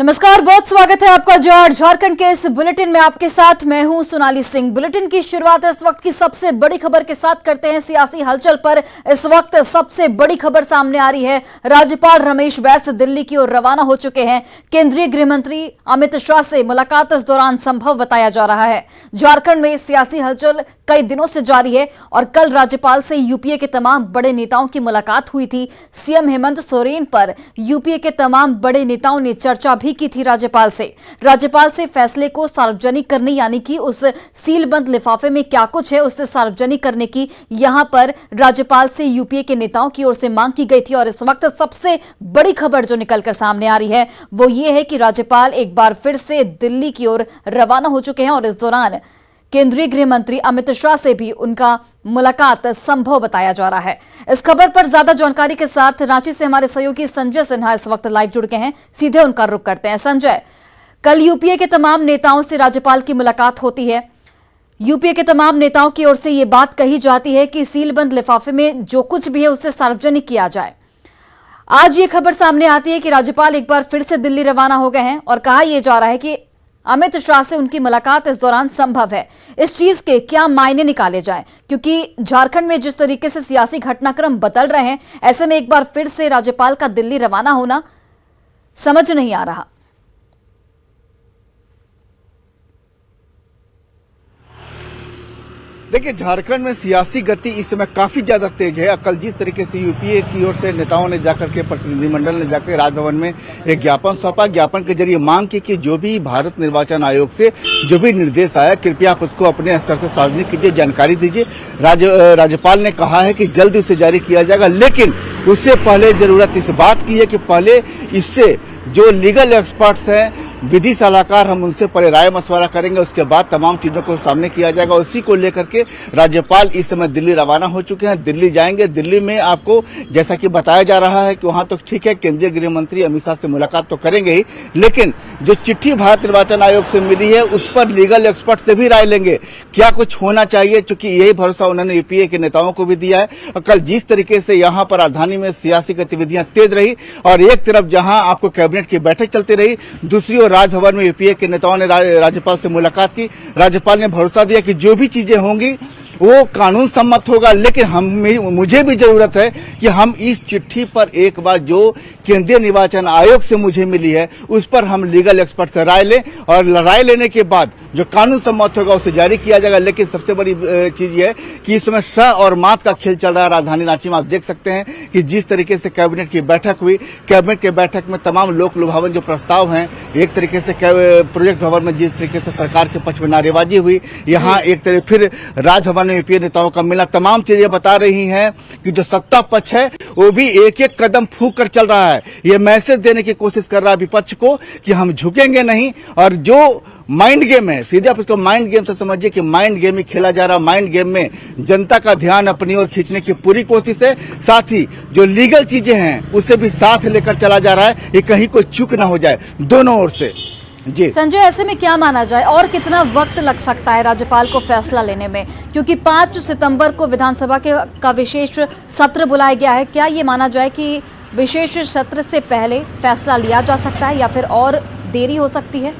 नमस्कार, बहुत स्वागत है आपका झारखंड के इस बुलेटिन में। आपके साथ मैं हूं सोनाली सिंह। बुलेटिन की शुरुआत इस वक्त की सबसे बड़ी खबर के साथ करते हैं। सियासी हलचल पर इस वक्त सबसे बड़ी खबर सामने आ रही है। राज्यपाल रमेश बैस दिल्ली की ओर रवाना हो चुके हैं। केंद्रीय गृह मंत्री अमित शाह से मुलाकात इस दौरान संभव बताया जा रहा है। झारखंड में सियासी हलचल कई दिनों से जारी है और कल राज्यपाल से यूपीए के तमाम बड़े नेताओं की मुलाकात हुई थी। सीएम हेमंत सोरेन पर यूपीए के तमाम बड़े नेताओं ने चर्चा भी की थी राज्यपाल से फैसले को सार्वजनिक करने, यानी कि उस सीलबंद लिफाफे में क्या कुछ है उसे सार्वजनिक करने की यहां पर राज्यपाल से यूपीए के नेताओं की ओर से मांग की गई थी। और इस वक्त सबसे बड़ी खबर जो निकलकर सामने आ रही है वो ये है कि राज्यपाल एक बार फिर से दिल्ली की ओर रवाना हो चुके हैं और इस दौरान केंद्रीय गृह मंत्री अमित शाह से भी उनका मुलाकात संभव बताया जा रहा है। इस खबर पर ज्यादा जानकारी के साथ रांची से हमारे सहयोगी संजय सिन्हा इस वक्त लाइव जुड़ गए हैं। सीधे उनका रुख करते हैं। संजय, कल यूपीए के तमाम नेताओं से राज्यपाल की मुलाकात होती है। यूपीए के तमाम नेताओं की ओर से यह बात कही जाती है कि सीलबंद लिफाफे में जो कुछ भी है उसे सार्वजनिक किया जाए। आज ये खबर सामने आती है कि राज्यपाल एक बार फिर से दिल्ली रवाना हो गए हैं और कहा यह जा रहा है कि अमित शाह से उनकी मुलाकात इस दौरान संभव है। इस चीज के क्या मायने निकाले जाएं, क्योंकि झारखंड में जिस तरीके से सियासी घटनाक्रम बदल रहे हैं, ऐसे में एक बार फिर से राज्यपाल का दिल्ली रवाना होना समझ नहीं आ रहा। देखिए, झारखंड में सियासी गति इस समय काफी ज्यादा तेज है। कल जिस तरीके से यूपीए की ओर से नेताओं ने जाकर के, प्रतिनिधिमंडल ने जाकर राजभवन में एक ज्ञापन सौंपा। ज्ञापन के जरिए मांग की कि जो भी भारत निर्वाचन आयोग से जो भी निर्देश आया, कृपया आप उसको अपने स्तर से सार्वजनिक कीजिए, जानकारी दीजिए। राज्यपाल ने कहा है कि जल्द उसे जारी किया जाएगा, लेकिन उससे पहले जरूरत इस बात की है कि पहले इससे जो लीगल एक्सपर्ट्स हैं, विधि सलाहकार, हम उनसे पहले राय मशवरा करेंगे, उसके बाद तमाम चीजों को सामने किया जाएगा। उसी को लेकर के राज्यपाल इस समय दिल्ली रवाना हो चुके हैं। दिल्ली जाएंगे। दिल्ली में आपको जैसा कि बताया जा रहा है कि वहां तो ठीक है, केंद्रीय गृह मंत्री अमित शाह से मुलाकात तो करेंगे ही, लेकिन जो चिट्ठी भारत निर्वाचन आयोग से मिली है उस पर लीगल एक्सपर्ट से भी राय लेंगे, क्या कुछ होना चाहिए, क्योंकि यही भरोसा उन्होंने यूपीए के नेताओं को भी दिया है। और कल जिस तरीके से यहाँ पर राजधानी में सियासी गतिविधियां तेज रही और एक तरफ जहां आपको कैबिनेट की बैठक चलती रही, दूसरी ओर राजभवन में यूपीए के नेताओं ने राज्यपाल से मुलाकात की। राज्यपाल ने भरोसा दिया कि जो भी चीजें होंगी वो कानून सम्मत होगा, लेकिन मुझे भी जरूरत है कि हम इस चिट्ठी पर एक बार जो केंद्रीय निर्वाचन आयोग से मुझे मिली है उस पर हम लीगल एक्सपर्ट से राय लें और राय लेने के बाद जो कानून सम्मत होगा उसे जारी किया जाएगा। लेकिन सबसे बड़ी चीज ये है कि इस समय स और मात का खेल चल रहा है राजधानी रांची में। आप देख सकते हैं कि जिस तरीके से कैबिनेट की बैठक हुई, कैबिनेट के बैठक में तमाम लोक लुभावन जो प्रस्ताव हैं, एक तरीके से प्रोजेक्ट भवन में जिस तरीके से सरकार के पक्ष में नारेबाजी हुई, यहाँ एक तरह फिर राजभवन यूपीए नेताओं का मिला, तमाम चीजें बता रही हैं कि जो सत्ता पक्ष है वो भी एक एक कदम फूंक कर चल रहा है। ये मैसेज देने की कोशिश कर रहा है विपक्ष को कि हम झुकेंगे नहीं। और जो माइंड गेम है, सीधे आप इसको माइंड गेम से समझिए कि माइंड गेम ही खेला जा रहा है। माइंड गेम में जनता का ध्यान अपनी ओर खींचने की पूरी कोशिश है, साथ ही जो लीगल चीजें हैं उसे भी साथ लेकर चला जा रहा है। ये कहीं कोई चूक ना हो जाए दोनों ओर से। जी संजय, ऐसे में क्या माना जाए और कितना वक्त लग सकता है राज्यपाल को फैसला लेने में, क्योंकि 5 सितंबर को विधानसभा का विशेष सत्र बुलाया गया है। क्या ये माना जाए कि विशेष सत्र से पहले फैसला लिया जा सकता है या फिर और देरी हो सकती है?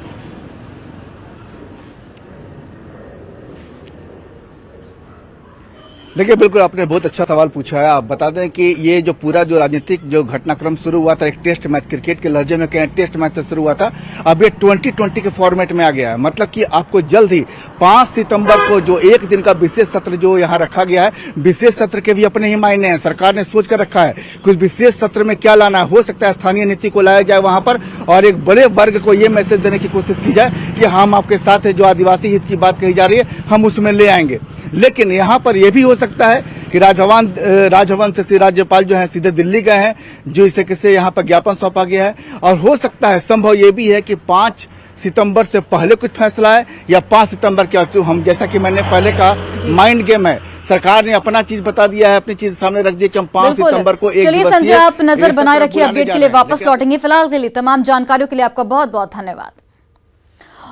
देखिए, बिल्कुल आपने बहुत अच्छा सवाल पूछा है। आप बता दें कि ये जो पूरा जो राजनीतिक जो घटनाक्रम शुरू हुआ था, एक टेस्ट मैच, क्रिकेट के लहजे में कहें टेस्ट मैच से शुरू हुआ था, अब ये 2020 के फॉर्मेट में आ गया है। मतलब कि आपको जल्द ही 5 सितंबर को जो एक दिन का विशेष सत्र जो यहाँ रखा गया है, विशेष सत्र के भी अपने ही मायने हैं। सरकार ने सोच कर रखा है कुछ विशेष सत्र में क्या लाना है। हो सकता है स्थानीय नीति को लाया जाए वहां पर और एक बड़े वर्ग को ये मैसेज देने की कोशिश की जाए कि हम आपके साथ है, जो आदिवासी हित की बात कही जा रही है हम उसमें ले आएंगे। लेकिन यहाँ पर यह भी हो सकता है कि राजभवन से राज्यपाल जो है सीधे दिल्ली गए हैं, जो इस तरीके से यहाँ पर ज्ञापन सौंपा गया है। और हो सकता है, संभव ये भी है कि 5 सितंबर से पहले कुछ फैसला है या 5 सितंबर क्या, तो हम जैसा कि मैंने पहले कहा माइंड गेम है। सरकार ने अपना चीज बता दिया है, अपनी चीज सामने रख दी कि हम 5 सितंबर को एक चलिए संजय, आप नजर बनाए रखिए, अपडेट के लिए वापस लौटेंगे। फिलहाल के लिए तमाम जानकारियों के लिए आपका बहुत बहुत धन्यवाद।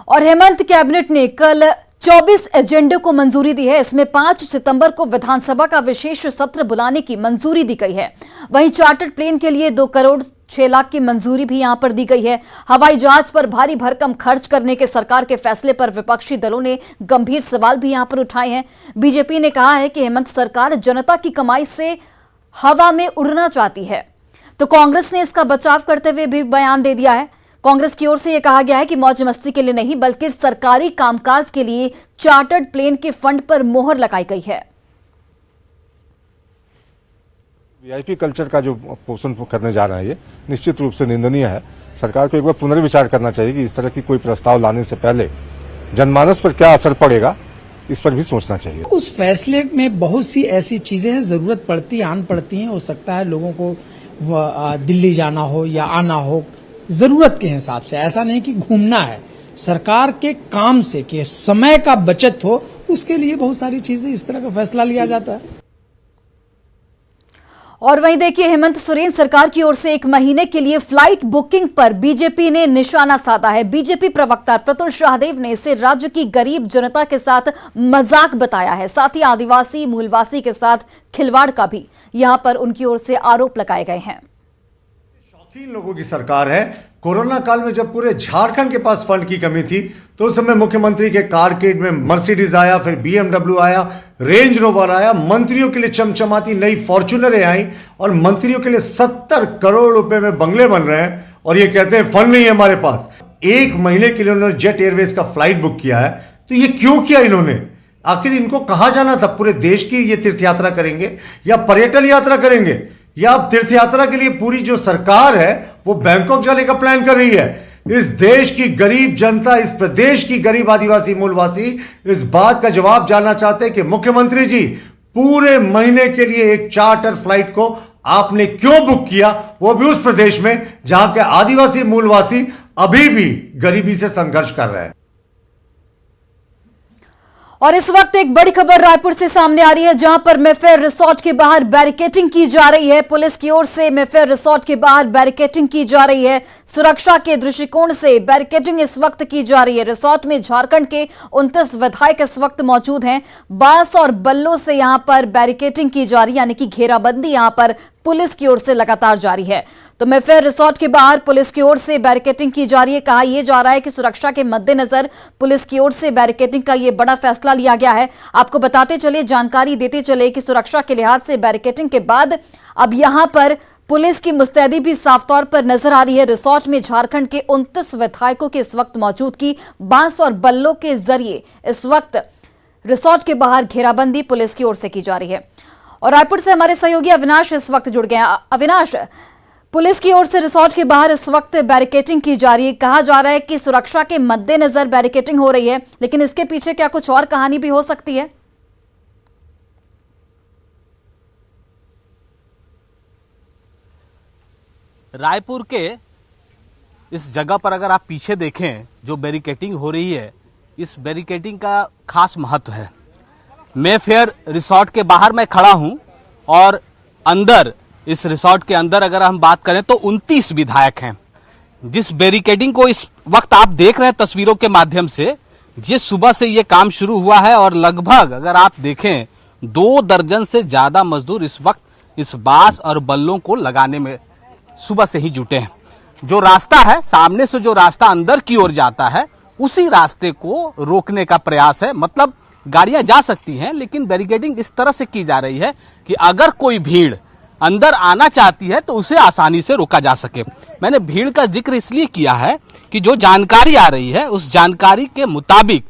और हेमंत कैबिनेट ने कल 24 एजेंडे को मंजूरी दी है। इसमें 5 सितंबर को विधानसभा का विशेष सत्र बुलाने की मंजूरी दी गई है। वहीं चार्टर्ड प्लेन के लिए 2 करोड़ 6 लाख की मंजूरी भी यहां पर दी गई है। हवाई जहाज पर भारी भरकम खर्च करने के सरकार के फैसले पर विपक्षी दलों ने गंभीर सवाल भी यहां पर उठाए हैं। बीजेपी ने कहा है कि हेमंत सरकार जनता की कमाई से हवा में उड़ना चाहती है, तो कांग्रेस ने इसका बचाव करते हुए भी बयान दे दिया है। कांग्रेस की ओर से यह कहा गया है कि मौज मस्ती के लिए नहीं बल्कि सरकारी कामकाज के लिए चार्टर्ड प्लेन के फंड पर मोहर लगाई गई है। वीआईपी कल्चर का जो पोषण करने जा रहा है, ये निश्चित रूप से निंदनीय है। सरकार को एक बार पुनर्विचार करना चाहिए कि इस तरह की कोई प्रस्ताव लाने से पहले जनमानस पर क्या असर पड़ेगा, इस पर भी सोचना चाहिए। उस फैसले में बहुत सी ऐसी चीजें हैं, जरूरत पड़ती आन पड़ती हैं। हो सकता है लोगों को दिल्ली जाना हो या आना हो जरूरत के हिसाब से, ऐसा नहीं कि घूमना है। सरकार के काम से कि समय का बचत हो, उसके लिए बहुत सारी चीजें इस तरह का फैसला लिया जाता है। और वहीं देखिए, हेमंत सोरेन सरकार की ओर से 1 महीने के लिए फ्लाइट बुकिंग पर बीजेपी ने निशाना साधा है। बीजेपी प्रवक्ता प्रतुल शाहदेव ने इसे राज्य की गरीब जनता के साथ मजाक बताया है। साथ ही आदिवासी मूलवासी के साथ खिलवाड़ का भी यहां पर उनकी ओर से आरोप लगाए गए हैं। शौकीन लोगों की सरकार है। कोरोना काल में जब पूरे झारखंड के पास फंड की कमी थी, तो उस समय मुख्यमंत्री के कारकेड में मर्सिडीज आया, फिर BMW आया, रेंज रोवर आया, मंत्रियों के लिए चमचमाती नई फॉर्च्यूनरें आई और मंत्रियों के लिए 70 करोड़ रुपए में बंगले बन रहे हैं और ये कहते हैं फंड नहीं है हमारे पास। 1 महीने के लिए उन्होंने जेट एयरवेज का फ्लाइट बुक किया है। तो ये क्यों किया इन्होंने? आखिर इनको कहां जाना था? पूरे देश की ये तीर्थ यात्रा करेंगे या पर्यटन यात्रा करेंगे, या अब तीर्थ यात्रा के लिए पूरी जो सरकार है वो बैंकॉक जाने का प्लान कर रही है? इस देश की गरीब जनता, इस प्रदेश की गरीब आदिवासी मूलवासी इस बात का जवाब जानना चाहते हैं कि मुख्यमंत्री जी, पूरे महीने के लिए एक चार्टर फ्लाइट को आपने क्यों बुक किया, वो भी उस प्रदेश में जहां के आदिवासी मूलवासी अभी भी गरीबी से संघर्ष कर रहे हैं। और इस वक्त एक बड़ी खबर रायपुर से सामने आ रही है, जहां पर मेफेयर रिसोर्ट के बाहर बैरिकेटिंग की जा रही है। पुलिस की ओर से मेफेयर रिसोर्ट के बाहर बैरिकेटिंग की जा रही है। सुरक्षा के दृष्टिकोण से बैरिकेटिंग इस वक्त की जा रही है। रिसोर्ट में झारखंड के 29 विधायक इस वक्त मौजूद हैं। बांस और बल्लों से यहां पर बैरिकेटिंग की जा रही है, यानी कि घेराबंदी यहां पर पुलिस की ओर से लगातार जारी है। तो मेफेयर रिसोर्ट के बाहर पुलिस की ओर से बैरिकेटिंग की जा रही है। कहा यह जा रहा है कि सुरक्षा के मद्देनजर पुलिस की ओर से बैरिकेटिंग का यह बड़ा फैसला लिया गया है। आपको बताते चले, जानकारी देते चले कि सुरक्षा के लिहाज से बैरिकेटिंग के बाद अब यहां पर पुलिस की मुस्तैदी भी साफ तौर पर नजर आ रही है। रिसोर्ट में झारखंड के 29 विधायकों की इस वक्त मौजूदगी, बांस और बल्लों के जरिए इस वक्त रिसोर्ट के बाहर घेराबंदी पुलिस की ओर से की जा रही है। और रायपुर से हमारे सहयोगी अविनाश इस वक्त जुड़ गए हैं। अविनाश, पुलिस की ओर से रिसोर्ट के बाहर इस वक्त बैरिकेटिंग की जा रही है। कहा जा रहा है कि सुरक्षा के मद्देनजर बैरिकेटिंग हो रही है, लेकिन इसके पीछे क्या कुछ और कहानी भी हो सकती है? रायपुर के इस जगह पर अगर आप पीछे देखें, जो बैरिकेटिंग हो रही है, इस बैरिकेटिंग का खास महत्व है। मेफेयर रिसोर्ट के बाहर मैं खड़ा हूं और अंदर, इस रिसोर्ट के अंदर अगर हम बात करें तो 29 विधायक हैं। जिस बैरिकेडिंग को इस वक्त आप देख रहे हैं तस्वीरों के माध्यम से, जिस सुबह से ये काम शुरू हुआ है और लगभग अगर आप देखें 2 दर्जन से ज्यादा मजदूर इस वक्त इस बांस और बल्लों को लगाने में सुबह से ही जुटे हैं। जो रास्ता है, सामने से जो रास्ता अंदर की ओर जाता है, उसी रास्ते को रोकने का प्रयास है। मतलब गाड़ियां जा सकती हैं, लेकिन बैरिकेडिंग इस तरह से की जा रही है कि अगर कोई भीड़ अंदर आना चाहती है तो उसे आसानी से रोका जा सके। मैंने भीड़ का जिक्र इसलिए किया है कि जो जानकारी आ रही है, उस जानकारी के मुताबिक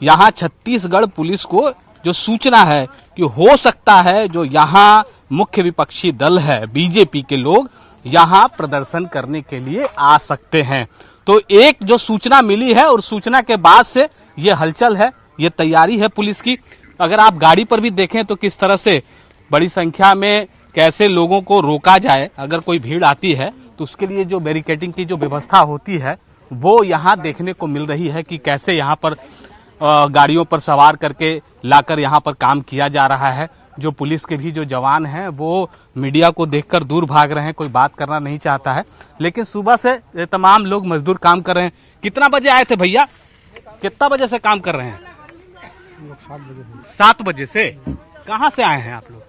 यहां छत्तीसगढ़ पुलिस को जो सूचना है कि हो सकता है जो यहां मुख्य विपक्षी दल है, बीजेपी के लोग यहां प्रदर्शन करने के लिए आ सकते हैं। तो एक जो सूचना मिली है और सूचना के बाद से ये हलचल है, ये तैयारी है पुलिस की। अगर आप गाड़ी पर भी देखें तो किस तरह से बड़ी संख्या में कैसे लोगों को रोका जाए, अगर कोई भीड़ आती है तो उसके लिए जो बैरिकेडिंग की जो व्यवस्था होती है वो यहाँ देखने को मिल रही है कि कैसे यहाँ पर गाड़ियों पर सवार करके लाकर यहाँ पर काम किया जा रहा है। जो पुलिस के भी जो जवान हैं वो मीडिया को देखकर दूर भाग रहे हैं, कोई बात करना नहीं चाहता है। लेकिन सुबह से तमाम लोग मजदूर काम कर रहे हैं। कितना बजे आए थे भैया? कितना बजे से काम कर रहे हैं? 7 बजे से कहाँ से आए हैं आप लोग?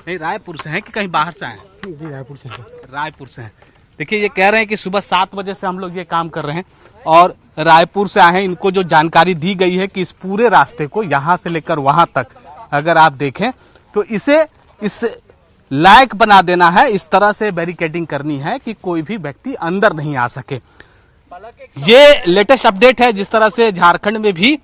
नहीं, रायपुर से हैं कि कहीं बाहर से आए हैं? जी रायपुर से। रायपुर से हैं। देखिए, ये कह रहे हैं कि सुबह 7 बजे से हम लोग ये काम कर रहे हैं और रायपुर से आए हैं। इनको जो जानकारी दी गई है कि इस पूरे रास्ते को यहाँ से लेकर वहां तक अगर आप देखें तो इसे इस लायक बना देना है, इस तरह से बैरिकेडिंग करनी है कि कोई भी व्यक्ति अंदर नहीं आ सके। ये लेटेस्ट अपडेट है। जिस तरह से झारखंड में भी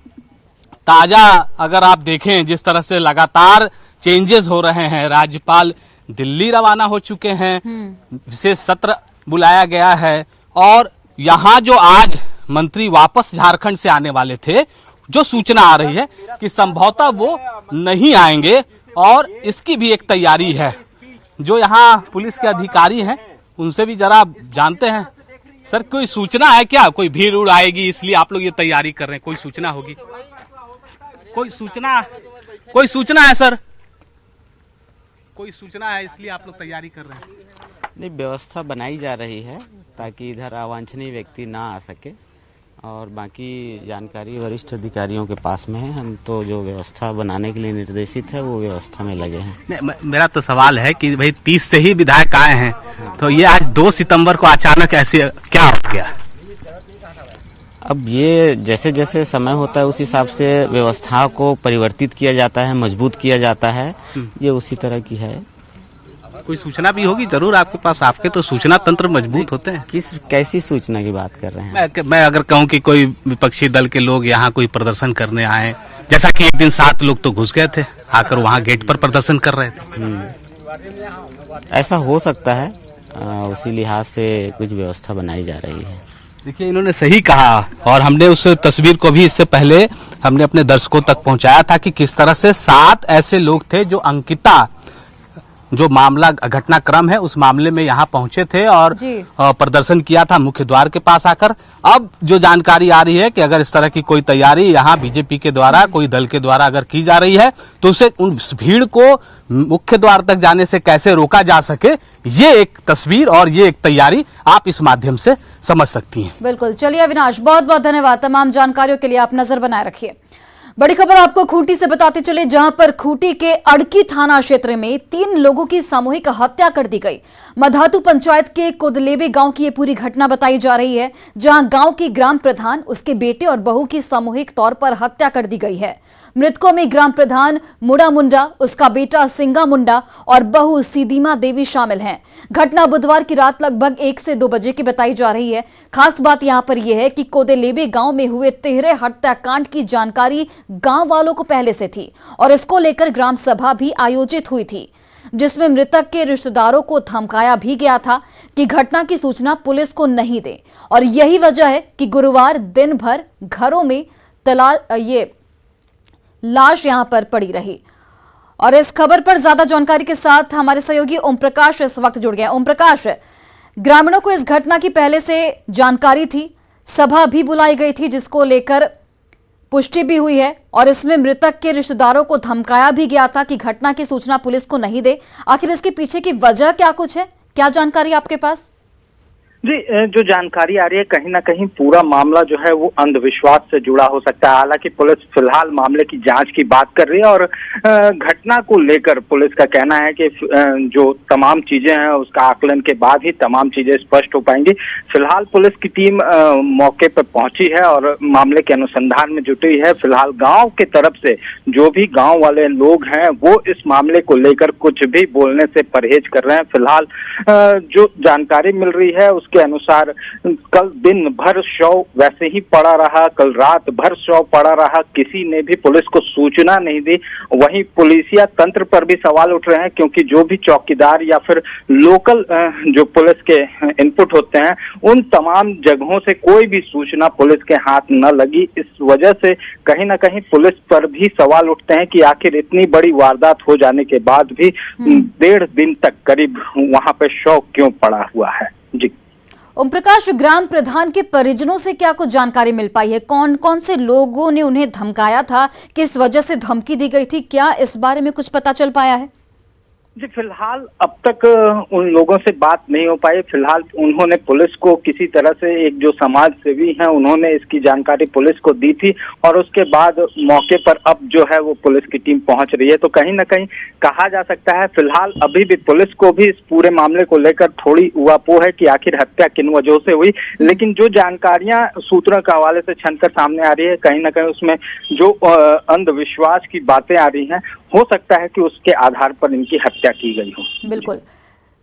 ताजा अगर आप देखें, जिस तरह से लगातार चेंजेस हो रहे हैं, राज्यपाल दिल्ली रवाना हो चुके हैं, विशेष सत्र बुलाया गया है और यहाँ जो आज मंत्री वापस झारखंड से आने वाले थे, जो सूचना आ रही है कि संभवतः वो नहीं आएंगे और इसकी भी एक तैयारी है। जो यहाँ पुलिस के अधिकारी हैं उनसे भी जरा जानते हैं। सर, कोई सूचना है क्या? कोई भीड़ उड़ आएगी इसलिए आप लोग ये तैयारी कर रहे हैं? कोई सूचना होगी? कोई सूचना है सर? कोई सूचना है इसलिए आप लोग तैयारी कर रहे हैं? नहीं, व्यवस्था बनाई जा रही है ताकि इधर अवांछनीय व्यक्ति ना आ सके और बाकी जानकारी वरिष्ठ अधिकारियों के पास में है। हम तो जो व्यवस्था बनाने के लिए निर्देशित है वो व्यवस्था में लगे हैं। मेरा तो सवाल है कि भाई 30 से ही विधायक आए हैं, तो ये आज 2 सितंबर को अचानक ऐसे क्या हो गया? अब ये जैसे जैसे समय होता है उस हिसाब से व्यवस्था को परिवर्तित किया जाता है, मजबूत किया जाता है। ये उसी तरह की है। कोई सूचना भी होगी जरूर आपके पास, आपके तो सूचना तंत्र मजबूत होते हैं। कैसी सूचना की बात कर रहे हैं? मैं अगर कहूं कि कोई विपक्षी दल के लोग यहाँ कोई प्रदर्शन करने आए, जैसा कि एक दिन 7 लोग तो घुस गए थे, आकर वहाँ गेट पर प्रदर्शन कर रहे थे। ऐसा हो सकता है, उसी लिहाज से कुछ व्यवस्था बनाई जा रही है। देखिए, इन्होंने सही कहा और हमने उस तस्वीर को भी इससे पहले हमने अपने दर्शकों तक पहुंचाया था कि किस तरह से 7 ऐसे लोग थे जो अंकिता, जो मामला घटनाक्रम है उस मामले में यहाँ पहुंचे थे और प्रदर्शन किया था मुख्य द्वार के पास आकर। अब जो जानकारी आ रही है कि अगर इस तरह की कोई तैयारी यहाँ बीजेपी के द्वारा, कोई दल के द्वारा अगर की जा रही है तो उसे उस भीड़ को मुख्य द्वार तक जाने से कैसे रोका जा सके, ये एक तस्वीर और ये एक तैयारी आप इस माध्यम से समझ सकती हैं। बिल्कुल। चलिए अविनाश, बहुत बहुत धन्यवाद तमाम जानकारियों के लिए। आप नजर बनाए रखिए। बड़ी खबर आपको खूंटी से बताते चले, जहां पर खूंटी के अड़की थाना क्षेत्र में 3 लोगों की सामूहिक हत्या कर दी गई। मधातू पंचायत के कुदलेबे गांव की ये पूरी घटना बताई जा रही है, जहां गांव की ग्राम प्रधान, उसके बेटे और बहू की सामूहिक तौर पर हत्या कर दी गई है। मृतकों में ग्राम प्रधान मुड़ा मुंडा, उसका बेटा सिंगा मुंडा और बहू सीदीमा देवी शामिल हैं। घटना बुधवार की रात लगभग 1 से 2 बजे की बताई जा रही है। खास बात यहां पर यह है कि कोदेलेबे गांव में हुए तिहरे हत्याकांड की जानकारी गांव वालों को पहले से थी और इसको लेकर ग्राम सभा भी आयोजित हुई थी, जिसमें मृतक के रिश्तेदारों को धमकाया भी गया था कि घटना की सूचना पुलिस को नहीं दे। और यही वजह है कि गुरुवार दिन भर घरों में लाश यहां पर पड़ी रही। और इस खबर पर ज्यादा जानकारी के साथ हमारे सहयोगी ओम प्रकाश इस वक्त जुड़ गए। ओम प्रकाश, ग्रामीणों को इस घटना की पहले से जानकारी थी, सभा भी बुलाई गई थी जिसको लेकर पुष्टि भी हुई है और इसमें मृतक के रिश्तेदारों को धमकाया भी गया था कि घटना की सूचना पुलिस को नहीं दे। आखिर इसके पीछे की वजह क्या कुछ है, क्या जानकारी आपके पास? जी, जो जानकारी आ रही है कहीं ना कहीं पूरा मामला जो है वो अंधविश्वास से जुड़ा हो सकता है। हालांकि पुलिस फिलहाल मामले की जांच की बात कर रही है और घटना को लेकर पुलिस का कहना है कि जो तमाम चीजें हैं उसका आकलन के बाद ही तमाम चीजें स्पष्ट हो पाएंगी। फिलहाल पुलिस की टीम मौके पर पहुंची है और मामले के अनुसंधान में जुटी है। फिलहाल गाँव के तरफ से जो भी गाँव वाले लोग हैं वो इस मामले को लेकर कुछ भी बोलने से परहेज कर रहे हैं। फिलहाल जो जानकारी मिल रही है के अनुसार कल दिन भर शव वैसे ही पड़ा रहा, कल रात भर शव पड़ा रहा, किसी ने भी पुलिस को सूचना नहीं दी। वहीं पुलिसिया तंत्र पर भी सवाल उठ रहे हैं क्योंकि जो भी चौकीदार या फिर लोकल जो पुलिस के इनपुट होते हैं उन तमाम जगहों से कोई भी सूचना पुलिस के हाथ न लगी। इस वजह से कहीं ना कहीं पुलिस पर भी सवाल उठते हैं कि आखिर इतनी बड़ी वारदात हो जाने के बाद भी 1.5 दिन तक करीब वहां पे शव क्यों पड़ा हुआ है। जी ओम प्रकाश, ग्राम प्रधान के परिजनों से क्या कुछ जानकारी मिल पाई है? कौन कौन से लोगों ने उन्हें धमकाया था, किस वजह से धमकी दी गई थी, क्या इस बारे में कुछ पता चल पाया है? जी, फिलहाल अब तक उन लोगों से बात नहीं हो पाई। फिलहाल उन्होंने पुलिस को किसी तरह से, एक जो समाज सेवी हैं उन्होंने इसकी जानकारी पुलिस को दी थी और उसके बाद मौके पर अब जो है वो पुलिस की टीम पहुंच रही है। तो कहीं ना कहीं कहा जा सकता है फिलहाल अभी भी पुलिस को भी इस पूरे मामले को लेकर थोड़ी उहापोह है कि आखिर हत्या किन वजहों से हुई। लेकिन जो जानकारियां सूत्रों के हवाले से छनकर सामने आ रही है, कहीं ना कहीं उसमें जो अंधविश्वास की बातें आ रही हैं, हो सकता है कि उसके आधार पर इनकी हत्या की गई हो। बिल्कुल।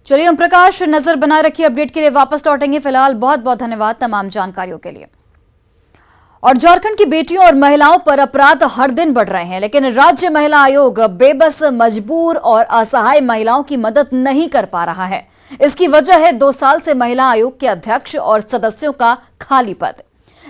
चलिए ओम प्रकाश, नजर बनाए रखिए, अपडेट के लिए वापस लौटेंगे। फिलहाल बहुत बहुत धन्यवाद तमाम जानकारियों के लिए। और झारखंड की बेटियों और महिलाओं पर अपराध हर दिन बढ़ रहे हैं, लेकिन राज्य महिला आयोग बेबस, मजबूर और असहाय महिलाओं की मदद नहीं कर पा रहा है। इसकी वजह है 2 साल से महिला आयोग के अध्यक्ष और सदस्यों का खाली पद।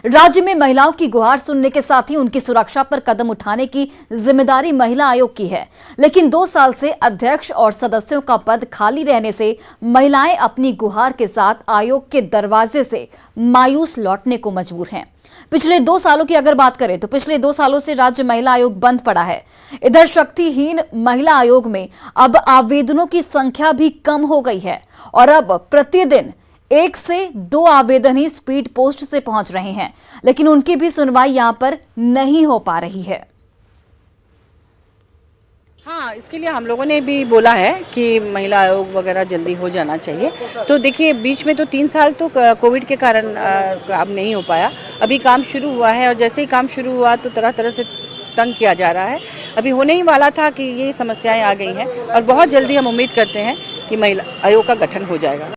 राज्य में महिलाओं की गुहार सुनने के साथ ही उनकी सुरक्षा पर कदम उठाने की जिम्मेदारी महिला आयोग की है, लेकिन 2 साल से अध्यक्ष और सदस्यों का पद खाली रहने से महिलाएं अपनी गुहार के साथ आयोग के दरवाजे से मायूस लौटने को मजबूर हैं। पिछले 2 सालों की अगर बात करें तो पिछले 2 सालों से राज्य महिला आयोग बंद पड़ा है। इधर शक्तिहीन महिला आयोग में अब आवेदनों की संख्या भी कम हो गई है और अब प्रतिदिन 1 से 2 आवेदन ही स्पीड पोस्ट से पहुंच रहे हैं, लेकिन उनकी भी सुनवाई यहां पर नहीं हो पा रही है। हाँ, इसके लिए हम लोगों ने भी बोला है कि महिला आयोग वगैरह जल्दी हो जाना चाहिए। तो देखिए, बीच में तो 3 साल तो कोविड के कारण अब नहीं हो पाया। अभी काम शुरू हुआ है और जैसे ही काम शुरू हुआ तो तरह तरह से तंग किया जा रहा है। अभी होने ही वाला था कि ये समस्याएं आ गई हैं और बहुत जल्दी हम उम्मीद करते हैं कि महिला आयोग का गठन हो जाएगा।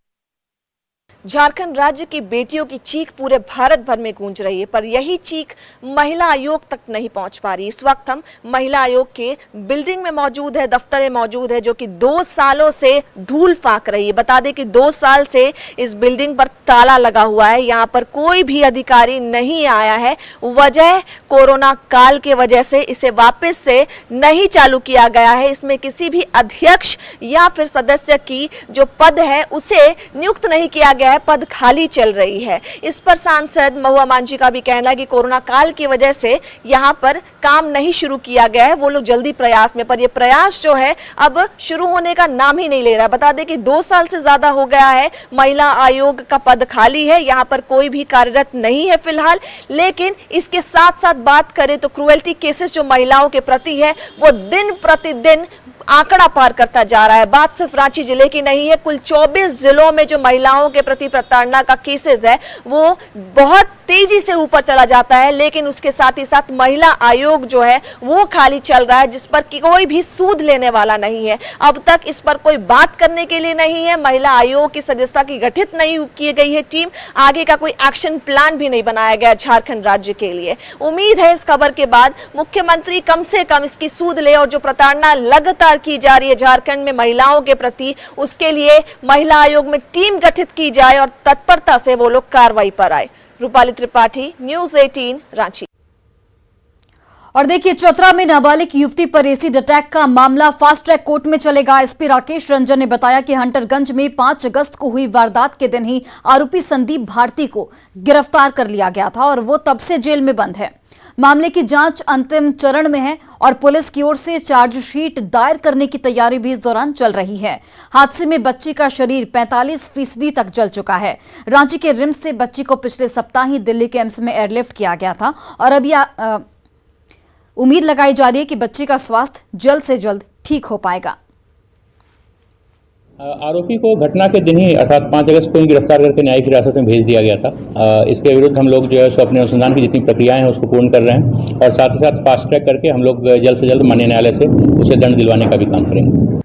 झारखंड राज्य की बेटियों की चीख पूरे भारत भर में गूंज रही है, पर यही चीख महिला आयोग तक नहीं पहुंच पा रही। इस वक्त हम महिला आयोग के बिल्डिंग में मौजूद है, दफ्तर में मौजूद है, जो कि 2 सालों से धूल फाक रही है। बता दें कि 2 साल से इस बिल्डिंग पर ताला लगा हुआ है, यहाँ पर कोई भी अधिकारी नहीं आया है। वजह कोरोना काल के वजह से इसे वापस से नहीं चालू किया गया है। इसमें किसी भी अध्यक्ष या फिर सदस्य की जो पद है उसे नियुक्त नहीं किया गया, पद खाली चल रही है। इस पर सांसद महुआ मांझी का भी कहना है कि कोरोना काल की वजह से यहाँ पर काम नहीं शुरू किया गया है, वो लोग जल्दी प्रयास में, पर ये प्रयास जो है अब शुरू होने का नाम ही नहीं ले रहा। बता दें कि 2 साल से ज्यादा हो गया है महिला आयोग का पद खाली है, यहाँ पर कोई भी कार्यरत नहीं है फिलहाल। लेकिन इसके साथ साथ बात करें तो क्रूएल्टी केसेस जो महिलाओं के प्रति है वो दिन प्रतिदिन आंकड़ा पार करता जा रहा है। बात सिर्फ रांची जिले की नहीं है, कुल 24 जिलों में जो महिलाओं के प्रति प्रताड़ना का केसेस है वो बहुत तेजी से ऊपर चला जाता है। लेकिन उसके साथ ही साथ महिला आयोग जो है वो खाली चल रहा है, जिस पर कोई भी सूद लेने वाला नहीं है। अब तक इस पर कोई बात करने के लिए नहीं है। महिला आयोग की सदस्यता की गठित नहीं की गई है टीम, आगे का कोई एक्शन प्लान भी नहीं बनाया गया झारखंड राज्य के लिए। उम्मीद है इस खबर के बाद मुख्यमंत्री कम से कम इसकी सूद ले और जो प्रताड़ना लगातार की जा रही है झारखंड में महिलाओं के प्रति, उसके लिए महिला आयोग में टीम गठित की जाए और तत्परता से वो लोग कार्रवाई पर आए। रूपाली त्रिपाठी, न्यूज़ 18, रांची। और देखिए, चतरा में नाबालिग युवती पर एसिड अटैक का मामला फास्ट ट्रैक कोर्ट में चलेगा। एसपी राकेश रंजन ने बताया कि हंटरगंज में 5 अगस्त को हुई वारदात के दिन ही आरोपी संदीप भारती को गिरफ्तार कर लिया गया था और वो तब से जेल में बंद है। मामले की जांच अंतिम चरण में है और पुलिस की ओर से चार्जशीट दायर करने की तैयारी भी इस दौरान चल रही है। हादसे में बच्ची का शरीर 45% तक जल चुका है। रांची के रिम्स से बच्ची को पिछले सप्ताह ही दिल्ली के एम्स में एयरलिफ्ट किया गया था और अब यह उम्मीद लगाई जा रही है कि बच्चे का स्वास्थ्य जल्द से जल्द ठीक हो पाएगा। आरोपी को घटना के दिन ही अर्थात 5 अगस्त को ही गिरफ्तार करके न्यायिक हिरासत में भेज दिया गया था। इसके विरुद्ध हम लोग जो है सो अपने अनुसंधान की जितनी प्रक्रियाएं हैं उसको पूर्ण कर रहे हैं और साथ ही साथ फास्ट ट्रैक करके हम लोग जल्द से जल्द माननीय न्यायालय से उसे दंड दिलवाने का भी काम करेंगे।